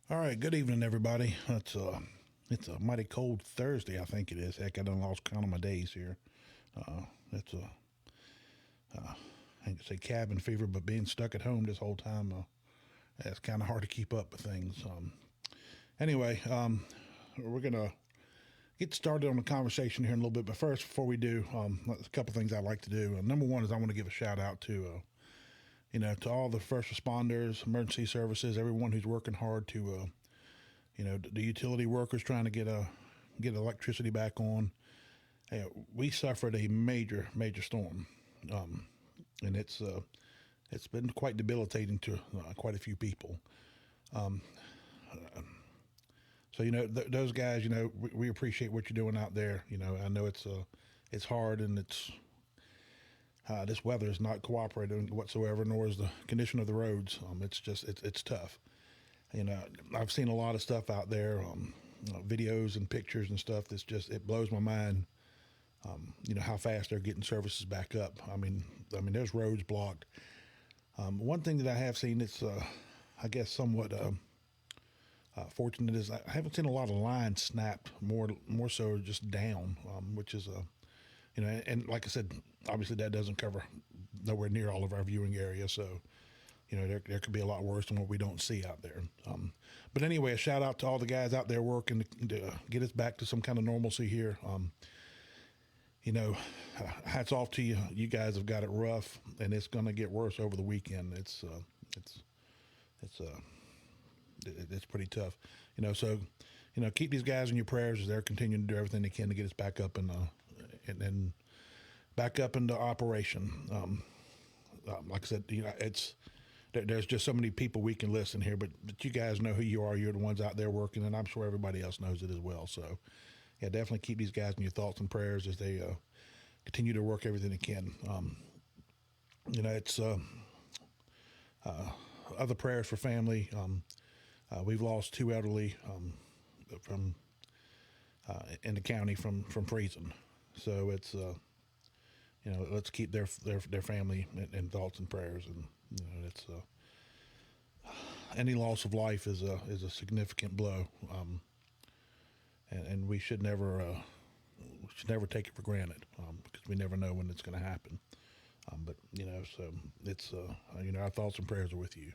All right, good evening, everybody. It's a mighty cold Thursday, I think it is. Heck, I done lost count of my days here. It's a I hate to say cabin fever, but being stuck at home this whole time, it's kind of hard to keep up with things. Anyway, we're gonna get started on the conversation here in a little bit. But first, before we do, a couple things I'd like to do. Number one is I want to give a shout out to to all the first responders, emergency services, everyone who's working hard to the utility workers trying to get electricity back on. We suffered a major storm, and it's been quite debilitating to quite a few people. So those guys, we appreciate what you're doing out there. I know it's hard, and this weather is not cooperating whatsoever, nor is the condition of the roads. It's tough. I've seen a lot of stuff out there, videos and pictures and stuff. It blows my mind. How fast they're getting services back up. There's roads blocked. One thing that I have seen, it's I guess somewhat fortunate, is I haven't seen a lot of lines snapped. More so just down, which is and like I said, obviously that doesn't cover nowhere near all of our viewing area. So there could be a lot worse than what we don't see out there. But anyway, a shout out to all the guys out there working to get us back to some kind of normalcy here. Hats off to you. You guys have got it rough, and it's going to get worse over the weekend. It's pretty tough. So keep these guys in your prayers as they're continuing to do everything they can to get us back up and back up into operation. Like I said, there's just so many people we can listen here, but you guys know who you are. You're the ones out there working, and I'm sure everybody else knows it as well. So, yeah, definitely keep these guys in your thoughts and prayers as they continue to work everything they can. It's other prayers for family. We've lost two elderly from in the county from freezing. So it's let's keep their family in thoughts and prayers, and it's any loss of life is a significant blow, and we should never take it for granted, because we never know when it's going to happen. But so it's our thoughts and prayers are with you.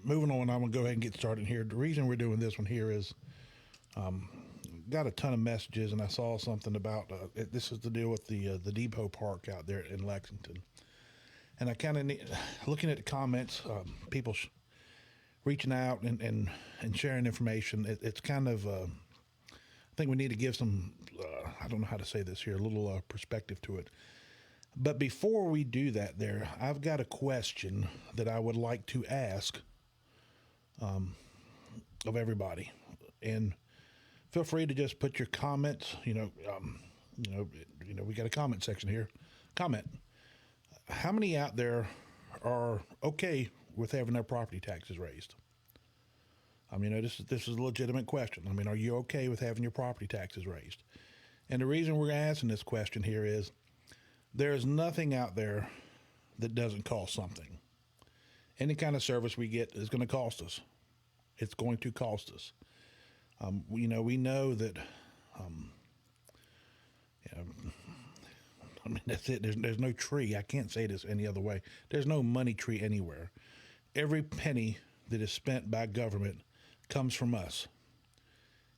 Moving on, I'm gonna go ahead and get started here. The reason we're doing this one here is got a ton of messages, and I saw something about this is the deal with the depot park out there in Lexington, and I kind of looking at the comments, people reaching out and sharing information. It's kind of I think we need to give some I don't know how to say this here, a little perspective to it. But before we do that, I've got a question that I would like to ask of everybody, and feel free to just put your comments. We got a comment section here. Comment. How many out there are okay with having their property taxes raised? This is a legitimate question. Are you okay with having your property taxes raised? And the reason we're asking this question here is there is nothing out there that doesn't cost something. Any kind of service we get is going to cost us. It's going to cost us. We know that. That's it. There's no tree. I can't say this any other way. There's no money tree anywhere. Every penny that is spent by government comes from us.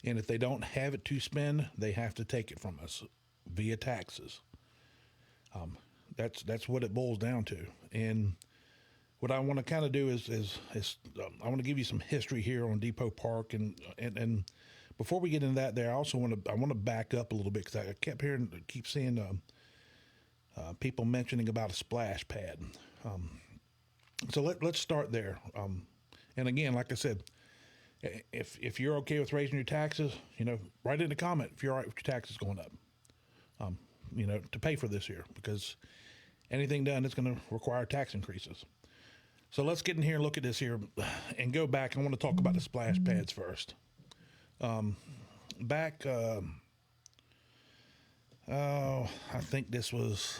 And if they don't have it to spend, they have to take it from us via taxes. That's what it boils down to. And what I want to kind of do is I want to give you some history here on Depot Park, and before we get into that, I want to back up a little bit, because I keep seeing people mentioning about a splash pad. So let's start there. And again, like I said, if you're okay with raising your taxes, write in the comment if you're all right with your taxes going up. To pay for this year, because anything done is going to require tax increases. So let's get in here and look at this here and go back. I want to talk about the splash pads first. Back, I think this was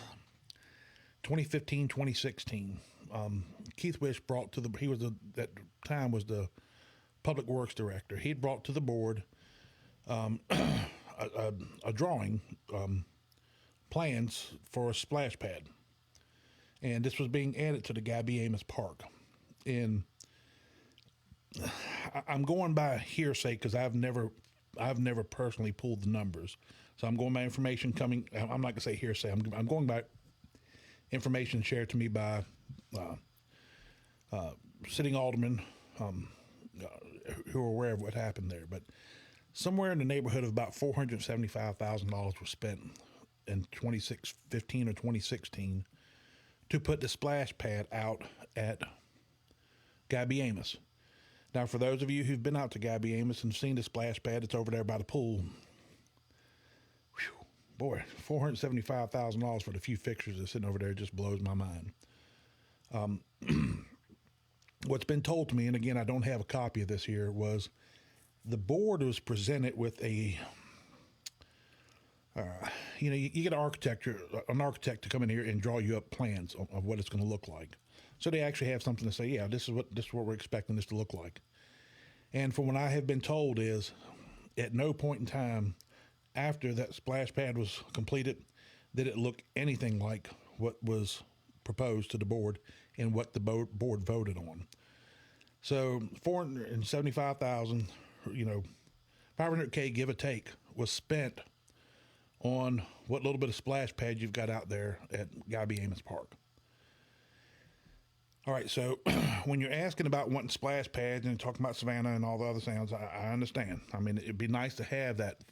2015, 2016. Keith Wish brought to the, he was the, at the time was the public works director. He'd brought to the board a drawing, plans for a splash pad. And this was being added to the Gabby Amos Park. And I'm going by hearsay because I've never personally pulled the numbers. So I'm going by information coming. I'm not going to say hearsay. I'm going by information shared to me by sitting aldermen who are aware of what happened there. But somewhere in the neighborhood of about $475,000 was spent in 2015 or 2016 to put the splash pad out at Gabby Amos. Now, for those of you who've been out to Gabby Amos and seen the splash pad, it's over there by the pool. Whew, boy, $475,000 for the few fixtures that's sitting over there just blows my mind. What's been told to me, and again, I don't have a copy of this here, was the board was presented with a, you get an architect to come in here and draw you up plans of what it's going to look like. So they actually have something to say, yeah, this is what we're expecting this to look like. And from what I have been told is, at no point in time after that splash pad was completed did it look anything like what was proposed to the board and what the board voted on. So $475,000, $500K give or take was spent on what little bit of splash pad you've got out there at Gabby Amos Park. All right, so when you're asking about wanting splash pads and talking about Savannah and all the other sounds, I understand. I mean, it'd be nice to have that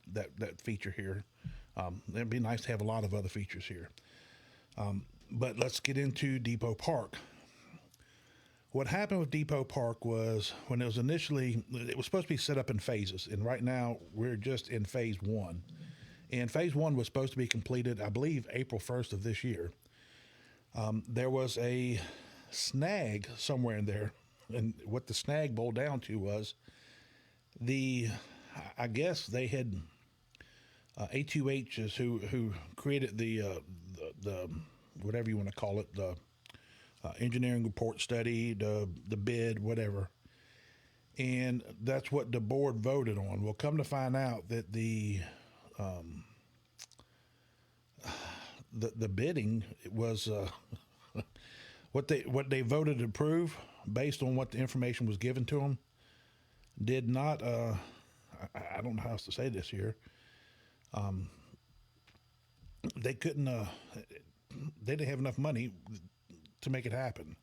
feature here. It'd be nice to have a lot of other features here. But let's get into Depot Park. What happened with Depot Park was when it was supposed to be set up in phases, and right now we're just in phase one. And phase one was supposed to be completed, I believe, April 1st of this year. There was a snag somewhere in there, and what the snag boiled down to was I guess they had A2H's who created the whatever you want to call it, the engineering report study, the bid, whatever, and that's what the board voted on. Well, come to find out that the bidding was what they voted to approve based on what the information was given to them did not. I don't know how else to say this here. They couldn't. They didn't have enough money to make it happen.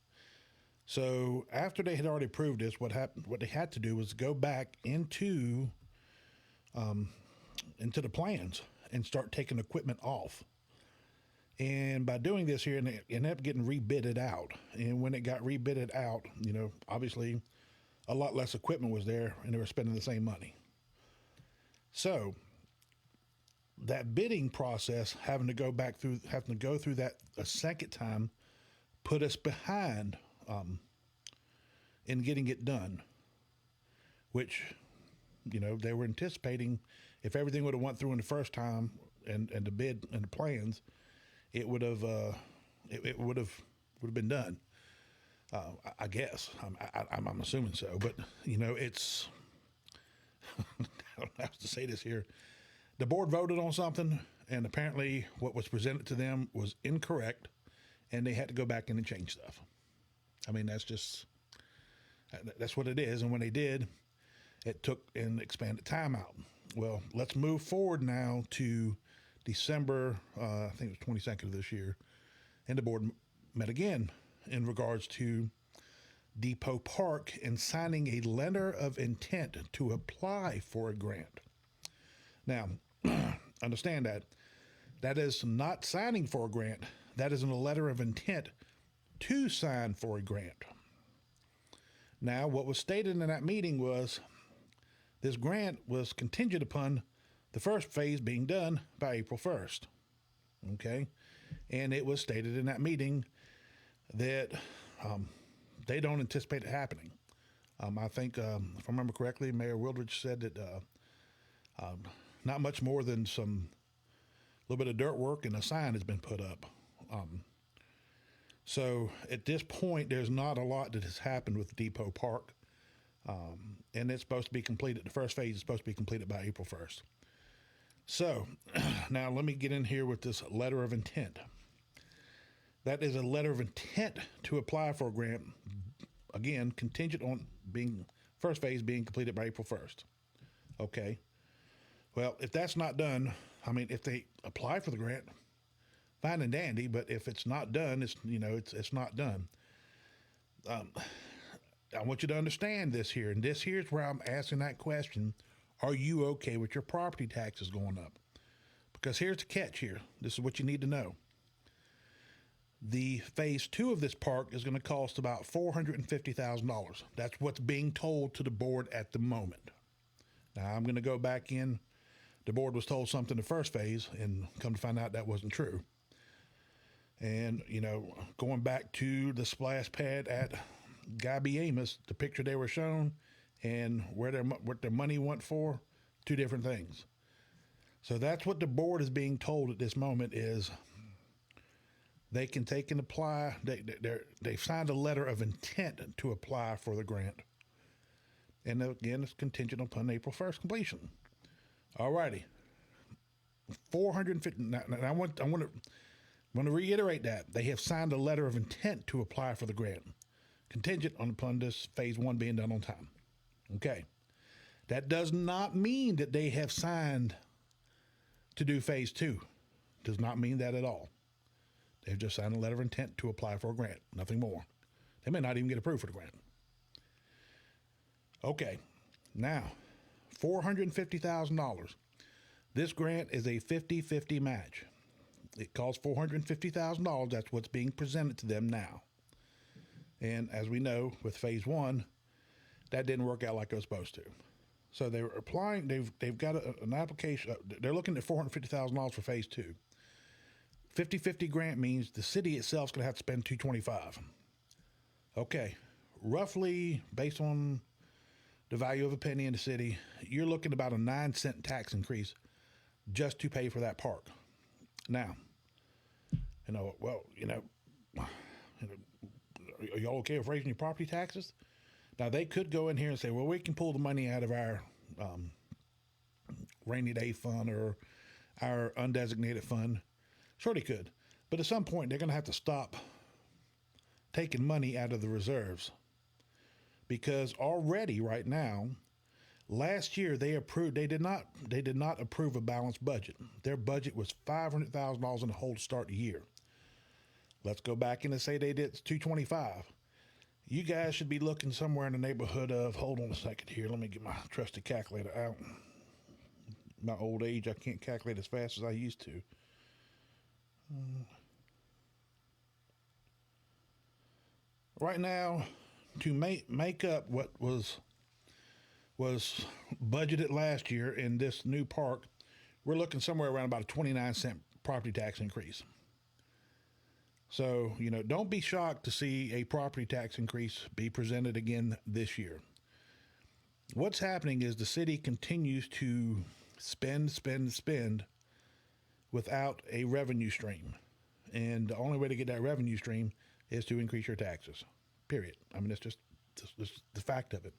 So after they had already approved this, what happened? What they had to do was go back into the plans and start taking equipment off. And by doing this here, it ended up getting rebidded out. And when it got rebidded out, obviously a lot less equipment was there and they were spending the same money. So that bidding process, having to go through that a second time, put us behind in getting it done, which, they were anticipating if everything would have went through in the first time and the bid and the plans, it would have been done. I guess I'm assuming so, but it's I don't have to say this here. The board voted on something, and apparently what was presented to them was incorrect, and they had to go back in and change stuff. I mean, that's what it is. And when they did, it took an expanded timeout. Well, let's move forward now to December, I think it was 22nd of this year, and the board met again in regards to Depot Park and signing a letter of intent to apply for a grant. Now, understand that is not signing for a grant. That is in a letter of intent to sign for a grant. Now, what was stated in that meeting was this grant was contingent upon the first phase being done by April 1st. Okay? And it was stated in that meeting that they don't anticipate it happening. I think, if I remember correctly, Mayor Wildridge said that not much more than a little bit of dirt work and a sign has been put up. So at this point, there's not a lot that has happened with Depot Park. And it's supposed to be completed. The first phase is supposed to be completed by April 1st. So now let me get in here with this letter of intent. That is a letter of intent to apply for a grant, again, contingent on being first phase being completed by April 1st. Okay. Well, if that's not done, I mean, if they apply for the grant, fine and dandy, but if it's not done, it's not done. I want you to understand this here, and this here's where I'm asking that question. Are you okay with your property taxes going up? Because here's the catch here. This is what you need to know. The phase 2 of this park is going to cost about $450,000. That's what's being told to the board at the moment. Now, I'm going to go back in. The board was told something the first phase, and come to find out that wasn't true. And, going back to the splash pad at Guy B. Amos, the picture they were shown and what their money went for, two different things. So that's what the board is being told at this moment is they can take and apply. They've signed a letter of intent to apply for the grant. And again, it's contingent upon April 1st completion. All righty. 450. Now I want to reiterate that. They have signed a letter of intent to apply for the grant, contingent upon this phase 1 being done on time. Okay. That does not mean that they have signed to do phase 2. Does not mean that at all. They've just signed a letter of intent to apply for a grant, nothing more. They may not even get approved for the grant. Okay, now, $450,000. This grant is a 50-50 match. It costs $450,000. That's what's being presented to them now. And as we know, with phase 1, that didn't work out like it was supposed to. So they were applying, they've got an application, they're looking at $450,000 for phase 2. 50-50 grant means the city itself is going to have to spend $225,000. Okay, roughly based on the value of a penny in the city, you're looking at about a 9-cent tax increase just to pay for that park. Now, are y'all okay with raising your property taxes? Now, they could go in here and say, well, we can pull the money out of our rainy day fund or our undesignated fund. Sure, they could. But at some point, they're going to have to stop taking money out of the reserves. Because already right now, last year they did not approve a balanced budget. Their budget was $500,000 in the whole to start the year. Let's go back in and say they did $225,000. You guys should be looking somewhere in the neighborhood of, hold on a second here, let me get my trusty calculator out. My old age, I can't calculate as fast as I used to. Right now, to make up what was budgeted last year in this new park, we're looking somewhere around about a 29-cent property tax increase. So, don't be shocked to see a property tax increase be presented again this year. What's happening is the city continues to spend without a revenue stream. And the only way to get that revenue stream is to increase your taxes, period. I mean, it's just the fact of it.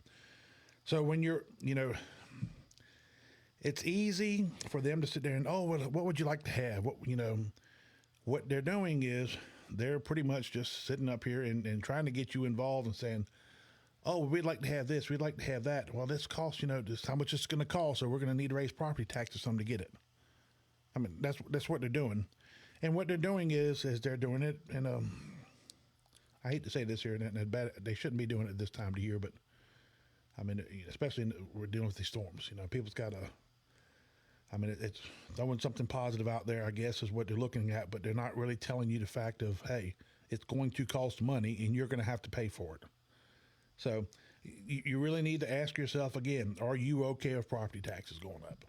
So when it's easy for them to sit there and, what would you like to have? What they're doing is they're pretty much just sitting up here and trying to get you involved and saying, oh, we'd like to have this, we'd like to have that. Well, this costs, just how much it's going to cost, so we're going to need to raise property taxes some to get it. I mean, that's what they're doing. And what they're doing is they're doing it, and I hate to say this here, and they shouldn't be doing it this time of the year, but I mean, especially we're dealing with these storms. People's got to. I mean, it's throwing something positive out there, I guess, is what they're looking at, but they're not really telling you the fact of, hey, it's going to cost money, and you're going to have to pay for it. So you really need to ask yourself again, are you okay with property taxes going up?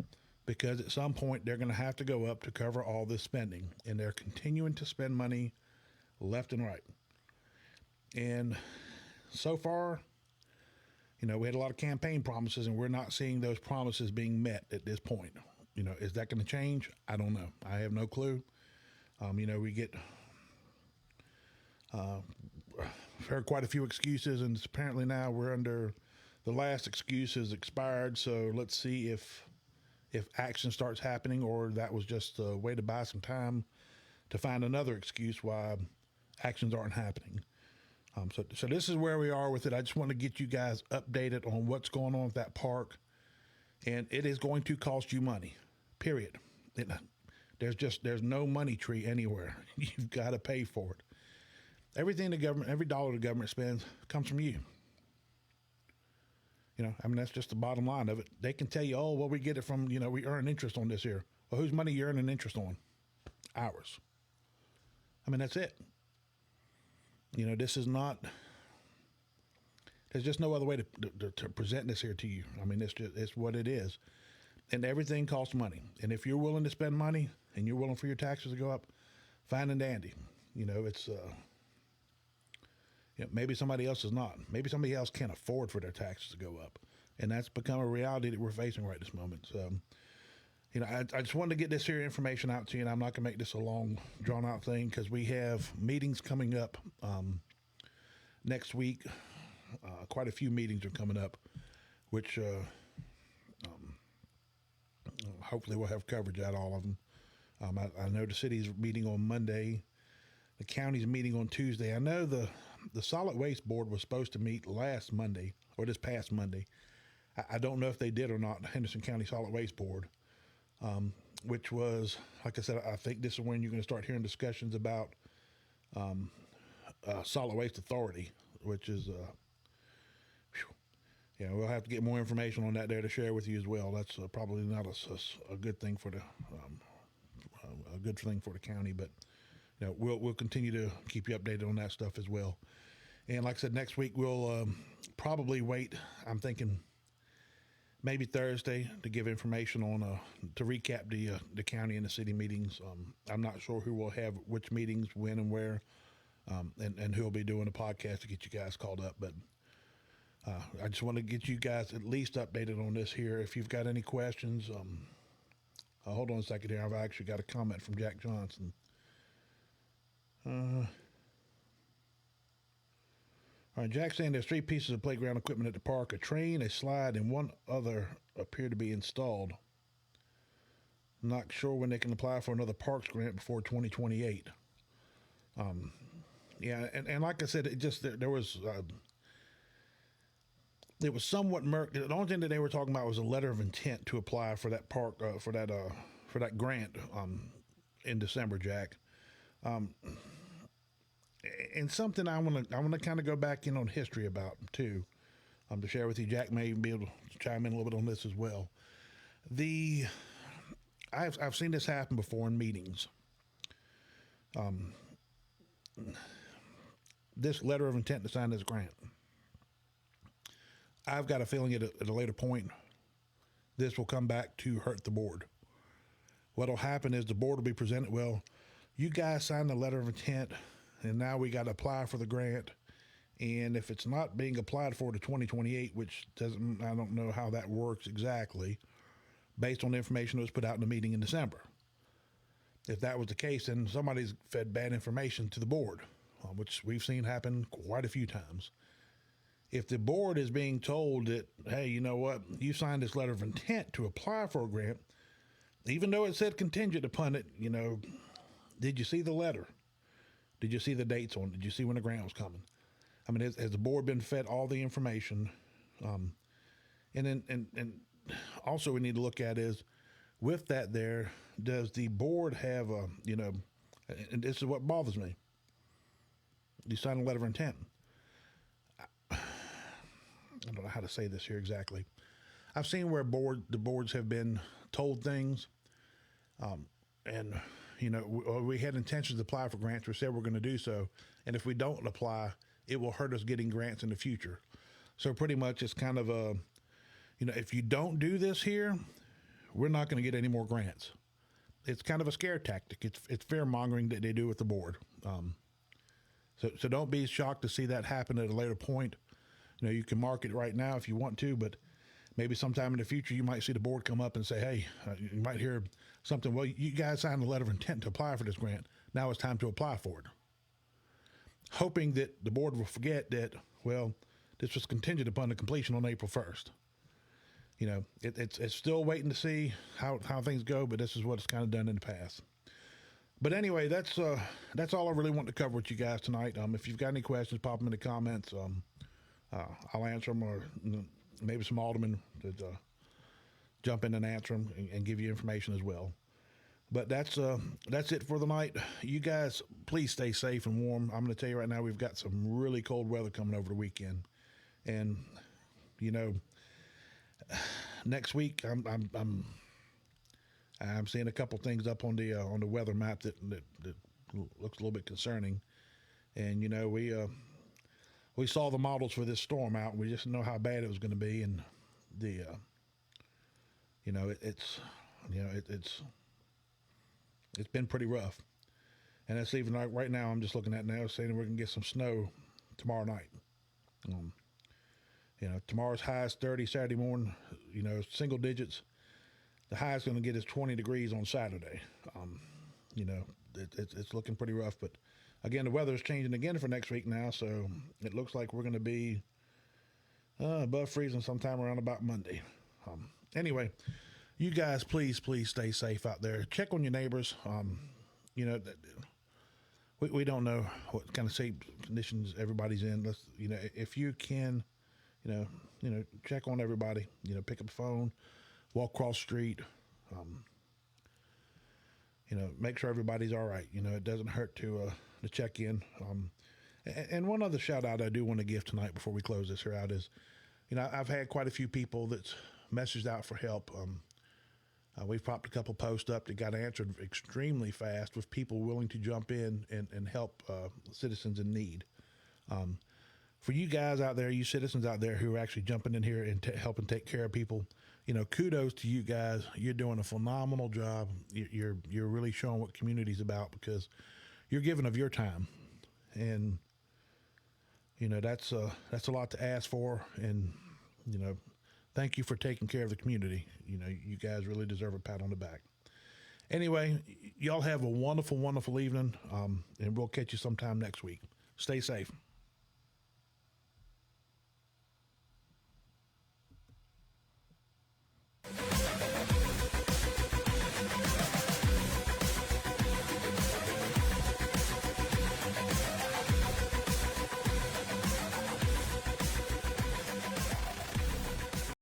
Because at some point, they're going to have to go up to cover all this spending, and they're continuing to spend money left and right. And so far, we had a lot of campaign promises, and we're not seeing those promises being met at this point. Is that going to change? I don't know. I have no clue. We get I've heard quite a few excuses, and apparently now we're under the last excuse has expired. So let's see if action starts happening, or that was just a way to buy some time to find another excuse why actions aren't happening. So this is where we are with it. I just want to get you guys updated on what's going on with that park, and it is going to cost you money. Period. There's no money tree anywhere. You've got to pay for it. Everything the government, every dollar the government spends comes from you. That's just the bottom line of it. They can tell you, oh, well, we get it from, we earn interest on this here. Well, whose money you earning interest on? Ours. That's it. This is not, there's just no other way to present this here to you. It's what it is. And everything costs money. And if you're willing to spend money and you're willing for your taxes to go up, fine and dandy. It's, maybe somebody else is not. Maybe somebody else can't afford for their taxes to go up. And that's become a reality that we're facing right this moment. So, I just wanted to get this here information out to you, and I'm not going to make this a long, drawn-out thing because we have meetings coming up next week. Quite a few meetings are coming up, which hopefully we'll have coverage at all of them. I know the city's meeting on Monday. The county's meeting on Tuesday. I know the Solid Waste Board was supposed to meet last Monday, or this past Monday. I don't know if they did or not, the Henderson County Solid Waste Board. Which was, like I said, I think this is when you're going to start hearing discussions about Solid Waste Authority, which is, we'll have to get more information on that there to share with you as well. That's probably not a good thing for the county, but we'll continue to keep you updated on that stuff as well. And like I said, next week we'll probably wait. I'm thinking maybe Thursday to give information on to recap the county and the city meetings. I'm not sure who will have which meetings, when and where, and who will be doing a podcast to get you guys called up. But I just want to get you guys at least updated on this here. If you've got any questions, hold on a second here. I've actually got a comment from Jack Johnson. All right, Jack's saying there's 3 pieces of playground equipment at the park: a train, a slide, and one other appear to be installed. Not sure when they can apply for another parks grant before 2028. Yeah, and like I said, it just there was it was somewhat murky. The only thing that they were talking about was a letter of intent to apply for that park for that grant in December, Jack. And something I want to kind of go back in on history about too, to share with you. Jack may be able to chime in a little bit on this as well. I've seen this happen before in meetings. This letter of intent to sign this grant. I've got a feeling at a later point, this will come back to hurt the board. What'll happen is the board will be presented, well, you guys signed the letter of intent, and now we got to apply for the grant. And if it's not being applied for to 2028, which I don't know how that works exactly, based on the information that was put out in the meeting in December. If that was the case, then somebody's fed bad information to the board, which we've seen happen quite a few times. If the board is being told that, hey, you know what, you signed this letter of intent to apply for a grant, even though it said contingent upon it, did you see the letter? Did you see the dates on it? Did you see when the grant was coming? I mean, has the board been fed all the information? And also we need to look at is, with that there, does the board have and this is what bothers me. You sign a letter of intent. I don't know how to say this here exactly. I've seen where the boards have been told things, and we had intentions to apply for grants. We said we're going to do so, and if we don't apply, it will hurt us getting grants in the future. So pretty much, it's kind of a, if you don't do this here, we're not going to get any more grants. It's kind of a scare tactic. It's fear mongering that they do with the board. So don't be shocked to see that happen at a later point. You can mark it right now if you want to, but maybe sometime in the future you might see the board come up and say, hey, you might hear something. Well, you guys signed a letter of intent to apply for this grant. Now it's time to apply for it. hoping that the board will forget that, well, this was contingent upon the completion on April 1st. You know, it's still waiting to see how things go, but this is what it's kind of done in the past. But anyway, that's all I really want to cover with you guys tonight. If you've got any questions, pop them in the comments. I'll answer them, or maybe some aldermen that jump in and answer them and give you information as well. But that's it for the night. You guys, please stay safe and warm. I'm going to tell you right now, we've got some really cold weather coming over the weekend, and you know, next week I'm seeing a couple things up on the weather map that looks a little bit concerning. And you know, we saw the models for this storm out, and we just didn't know how bad it was going to be. And it's been pretty rough. And it's even like right now, I'm just looking at now saying we're going to get some snow tomorrow night. Tomorrow's high is 30, Saturday morning, single digits. The high is going to get us 20 degrees on Saturday. It's looking pretty rough. But again, the weather is changing again for next week now, so it looks like we're going to be above freezing sometime around about Monday. Anyway, you guys, please stay safe out there. Check on your neighbors. We don't know what kind of safe conditions everybody's in. If you can, check on everybody. Pick up the phone, walk across the street. Make sure everybody's all right. It doesn't hurt to check in. And one other shout out I do want to give tonight before we close this here out is, I've had quite a few people that's messaged out for help. We've popped a couple posts up that got answered extremely fast with people willing to jump in and help citizens in need. For you guys out there, you citizens out there who are actually jumping in here and helping take care of people, kudos to you guys. You're doing a phenomenal job. You're really showing what community's about, because you're giving of your time, and that's a lot to ask for. And thank you for taking care of the community. You guys really deserve a pat on the back. Anyway, y'all have a wonderful, wonderful evening, and we'll catch you sometime next week. Stay safe.